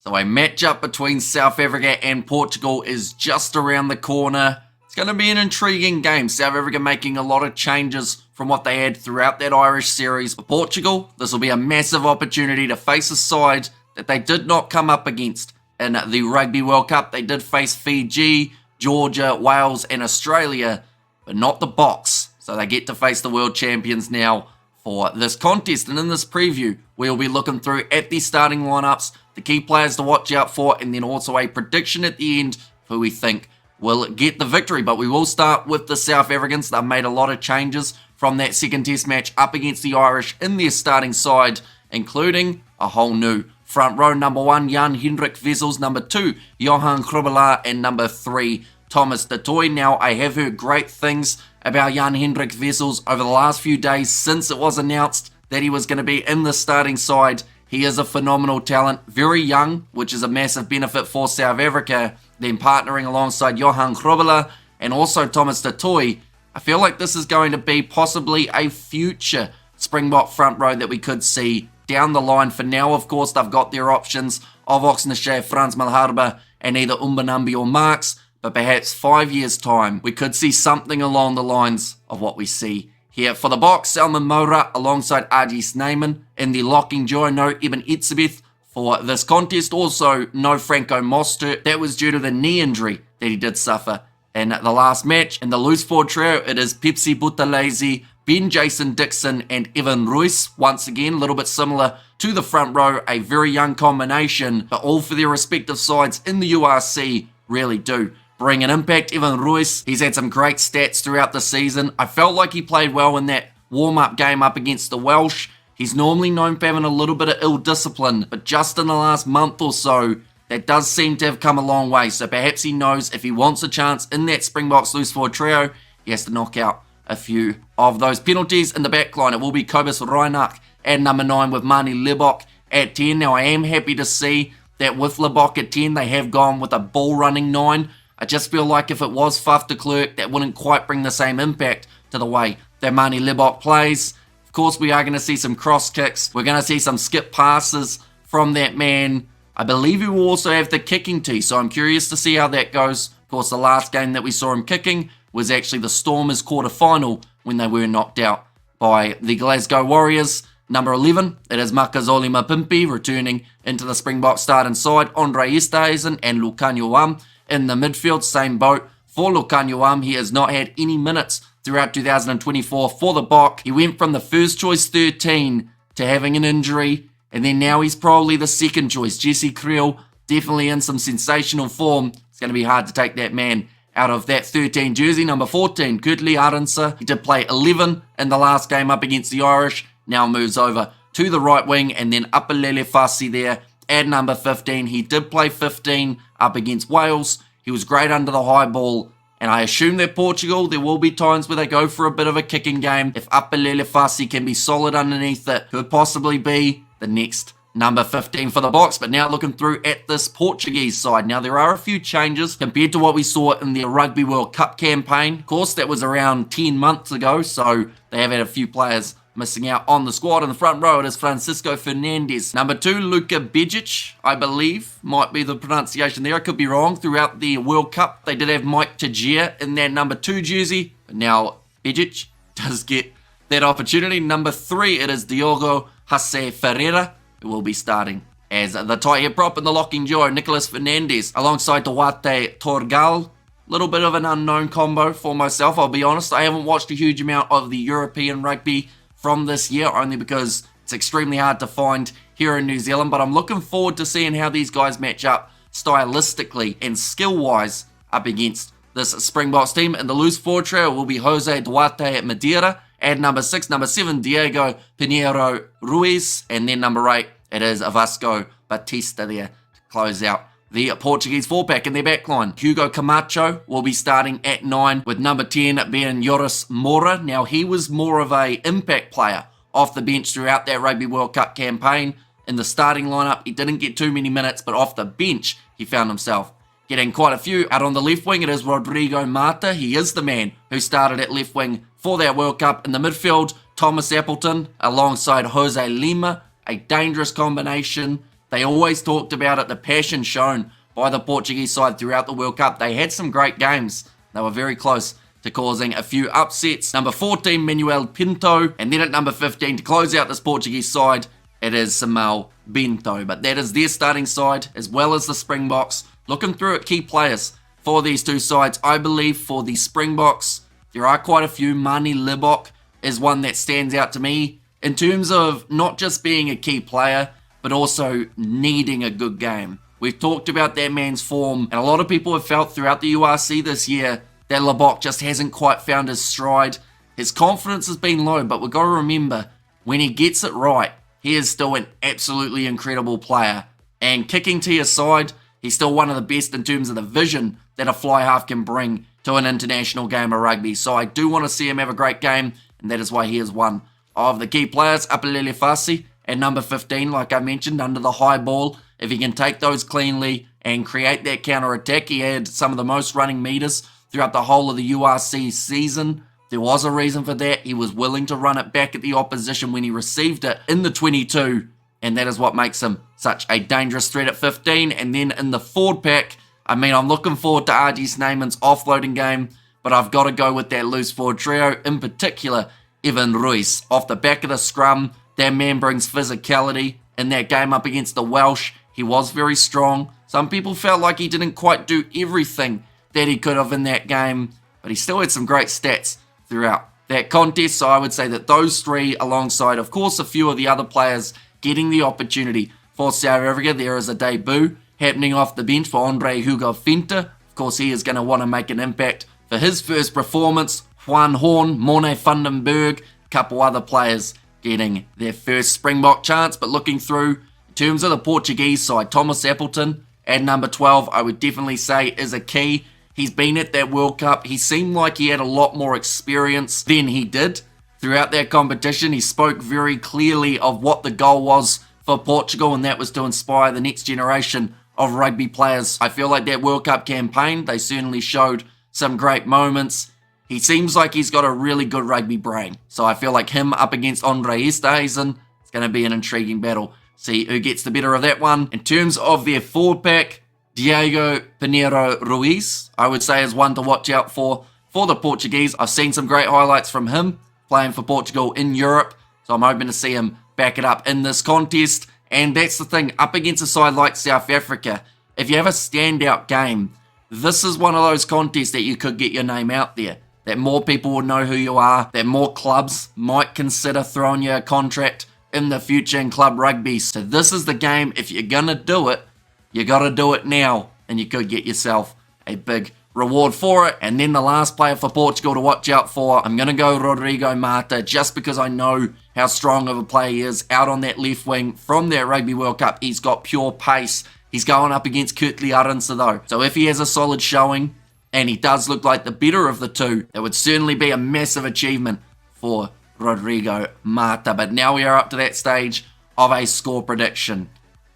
So a matchup between South Africa and Portugal is just around the corner. It's going to be an intriguing game. South Africa making a lot of changes from what they had throughout that Irish series. For Portugal, this will be a massive opportunity to face a side that they did not come up against in the Rugby World Cup. They did face Fiji, Georgia, Wales and Australia, but not the Boks. So they get to face the world champions now for this contest. And in this preview, we'll be looking through at the starting lineups, the key players to watch out for, and then also a prediction at the end for who we think will get the victory. But we will start with the South Africans. They've made a lot of changes from that second test match up against the Irish in their starting side, including a whole new front row. Number 1, Jan-Hendrik Wessels. Number 2, Johan Grobbelaar. And number 3, Thomas du Toit. Now, I have heard great things about Jan-Hendrik Wessels over the last few days since it was announced that he was going to be in the starting side. He is a phenomenal talent, very young, which is a massive benefit for South Africa. Then partnering alongside Johan Grobbelaar and also Thomas du Toit, I feel like this is going to be possibly a future Springbok front row that we could see down the line. For now, of course, they've got their options of Oxnard, Frans Malherbe, and either Umbonambi or Marks. But perhaps 5 years' time, we could see something along the lines of what we see here. For the Boks, Salman Moura alongside RG Snyman in the locking duo. No Eben Etzebeth for this contest. Also, no Franco Mostert. That was due to the knee injury that he did suffer in the last match. In the loose forward trio, it is Pepsi Buthelezi, Ben Jason Dixon, and Evan Royce. Once again, a little bit similar to the front row, a very young combination, but all for their respective sides in the URC really do bring an impact. Evan Royce, he's had some great stats throughout the season. I felt like he played well in that warm-up game up against the Welsh. He's normally known for having a little bit of ill discipline, but just in the last month or so, that does seem to have come a long way. So perhaps he knows if he wants a chance in that Springboks loose forward trio, he has to knock out a few of those penalties. In the back line, it will be Kobus Reinach at number 9 with Manie Libbok at 10. Now, I am happy to see that with Libbok at 10, they have gone with a ball-running 9. I just feel like if it was Faf de Klerk, that wouldn't quite bring the same impact to the way that Manie Libbok plays. Of course, we are going to see some cross kicks. We're going to see some skip passes from that man. I believe he will also have the kicking tee, so I'm curious to see how that goes. Of course, the last game that we saw him kicking was actually the Stormers quarter-final when they were knocked out by the Glasgow Warriors. Number 11, it is Makazole Mapimpi returning into the Springbok starting side. Andre Esterhuizen and Lucanio in the midfield, same boat for Lucanio. He has not had any minutes throughout 2024 for the Bok. He went from the first choice 13 to having an injury, and then now he's probably the second choice. Jesse Kriel definitely in some sensational form. It's going to be hard to take that man out of that 13 jersey. Number 14, Kurtley Arendse. He did play 11 in the last game up against the Irish. Now moves over to the right wing, and then Apelele Fassi there at number 15. He did play 15 up against Wales. He was great under the high ball, and I assume that Portugal, there will be times where they go for a bit of a kicking game. If Apelele Fassi can be solid underneath it, could possibly be the next number 15 for the Boks. But now looking through at this Portuguese side. Now there are a few changes compared to what we saw in their Rugby World Cup campaign. Of course, that was around 10 months ago, so they have had a few players missing out on the squad. In the front row, it is Francisco Fernandes. Number 2, Luka Begic, I believe, might be the pronunciation there. I could be wrong. Throughout the World Cup, they did have Mike Tajir in their number 2 jersey, but now Begic does get that opportunity. Number 3, it is Diogo Jose Ferreira, who will be starting as the tight head prop in the locking duo. Nicolas Fernandes alongside Duarte Torgal. Little bit of an unknown combo for myself, I'll be honest. I haven't watched a huge amount of the European rugby from this year, only because it's extremely hard to find here in New Zealand, but I'm looking forward to seeing how these guys match up stylistically and skill-wise up against this Springboks team. And the loose forward trio will be Jose Duarte at Madeira, at number 6, number 7, Diego Pinheiro Ruiz, and then number 8, it is Vasco Batista there to close out the Portuguese four-pack. In their backline, Hugo Camacho will be starting at 9 with number 10 being Joris Moura. Now, he was more of a impact player off the bench throughout that Rugby World Cup campaign. In the starting lineup, he didn't get too many minutes, but off the bench, he found himself getting quite a few. Out on the left wing, it is Rodrigo Mata. He is the man who started at left wing for that World Cup. In the midfield, Thomas Appleton alongside Jose Lima, a dangerous combination. They always talked about it, the passion shown by the Portuguese side throughout the World Cup. They had some great games. They were very close to causing a few upsets. Number 14, Manuel Pinto. And then at number 15, to close out this Portuguese side, it is Samuel Bento. But that is their starting side, as well as the Springboks. Looking through at key players for these two sides, I believe for the Springboks, there are quite a few. Mani Libok is one that stands out to me in terms of not just being a key player, but also needing a good game. We've talked about that man's form, and a lot of people have felt throughout the URC this year that Libok just hasn't quite found his stride. His confidence has been low, but we've got to remember, when he gets it right, he is still an absolutely incredible player. And kicking to your side, he's still one of the best in terms of the vision that a fly half can bring to an international game of rugby. So I do want to see him have a great game, and that is why he is one of the key players. Apelele Fasi at number 15, like I mentioned, under the high ball. If he can take those cleanly and create that counter-attack, he had some of the most running meters throughout the whole of the URC season. There was a reason for that. He was willing to run it back at the opposition when he received it in the 22, and that is what makes him such a dangerous threat at 15. And then in the forward pack, I mean, I'm looking forward to RG Snyman's offloading game, but I've got to go with that loose forward trio, in particular, Evan Ruiz. Off the back of the scrum, that man brings physicality. In that game up against the Welsh, he was very strong. Some people felt like he didn't quite do everything that he could have in that game, but he still had some great stats throughout that contest. So I would say that those three, alongside, of course, a few of the other players getting the opportunity for South Africa. There is a debut happening off the bench for Andre Hugo Finta. Of course, he is going to want to make an impact for his first performance. Juan Horn, Morne Vandenberg, a couple other players getting their first Springbok chance. But looking through, in terms of the Portuguese side, Thomas Appleton at number 12, I would definitely say is a key. He's been at that World Cup. He seemed like he had a lot more experience than he did throughout that competition. He spoke very clearly of what the goal was for Portugal, and that was to inspire the next generation of rugby players. I feel like that World Cup campaign, they certainly showed some great moments. He seems like he's got a really good rugby brain. So I feel like him up against Andre Esterhuizen, it's going to be an intriguing battle. See who gets the better of that one. In terms of their forward pack, Diego Pinheiro Ruiz, I would say, is one to watch out for the Portuguese. I've seen some great highlights from him playing for Portugal in Europe, so I'm hoping to see him back it up in this contest. And that's the thing, up against a side like South Africa, if you have a standout game, this is one of those contests that you could get your name out there, that more people will know who you are, that more clubs might consider throwing you a contract in the future in club rugby. So this is the game, if you're going to do it, you got to do it now, and you could get yourself a big reward for it. And then the last player for Portugal to watch out for, I'm going to go Rodrigo Mata, just because I know how strong of a player he is out on that left wing from that Rugby World Cup. He's got pure pace. He's going up against Kurtley Arendse though. So if he has a solid showing, and he does look like the better of the two, that would certainly be a massive achievement for Rodrigo Mata. But now we are up to that stage of a score prediction.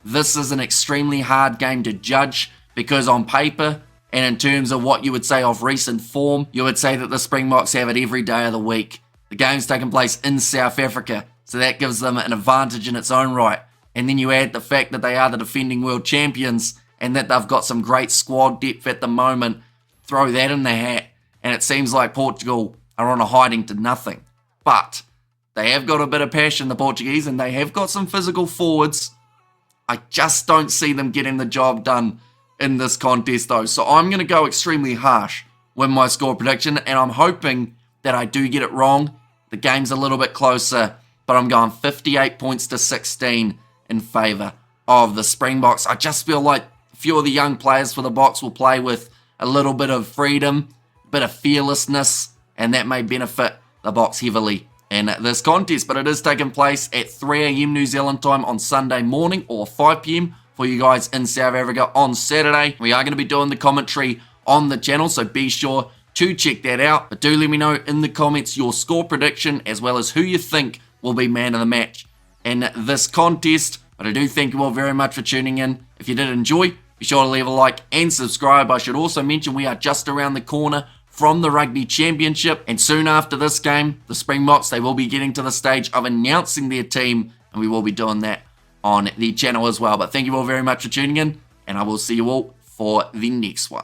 This is an extremely hard game to judge, because on paper, and in terms of what you would say of recent form, you would say that the Springboks have it every day of the week. The game's taking place in South Africa, so that gives them an advantage in its own right. And then you add the fact that they are the defending world champions, and that they've got some great squad depth at the moment. Throw that in the hat, and it seems like Portugal are on a hiding to nothing. But they have got a bit of passion, the Portuguese, and they have got some physical forwards. I just don't see them getting the job done in this contest though. So I'm going to go extremely harsh with my score prediction, and I'm hoping that I do get it wrong. The game's a little bit closer, but I'm going 58 points to 16 in favour of the Springboks. I just feel like a few of the young players for the Boks will play with a little bit of freedom, a bit of fearlessness, and that may benefit the Boks heavily in this contest. But it is taking place at 3 a.m. New Zealand time on Sunday morning, or 5 p.m. for you guys in South Africa on Saturday. We are going to be doing the commentary on the channel, so be sure to check that out. But do let me know in the comments your score prediction, as well as who you think will be man of the match in this contest. But I do thank you all very much for tuning in. If you did enjoy, be sure to leave a like and subscribe. I should also mention we are just around the corner from the Rugby Championship, and soon after this game, the Springboks, they will be getting to the stage of announcing their team, and we will be doing that on the channel as well. But thank you all very much for tuning in, and I will see you all for the next one.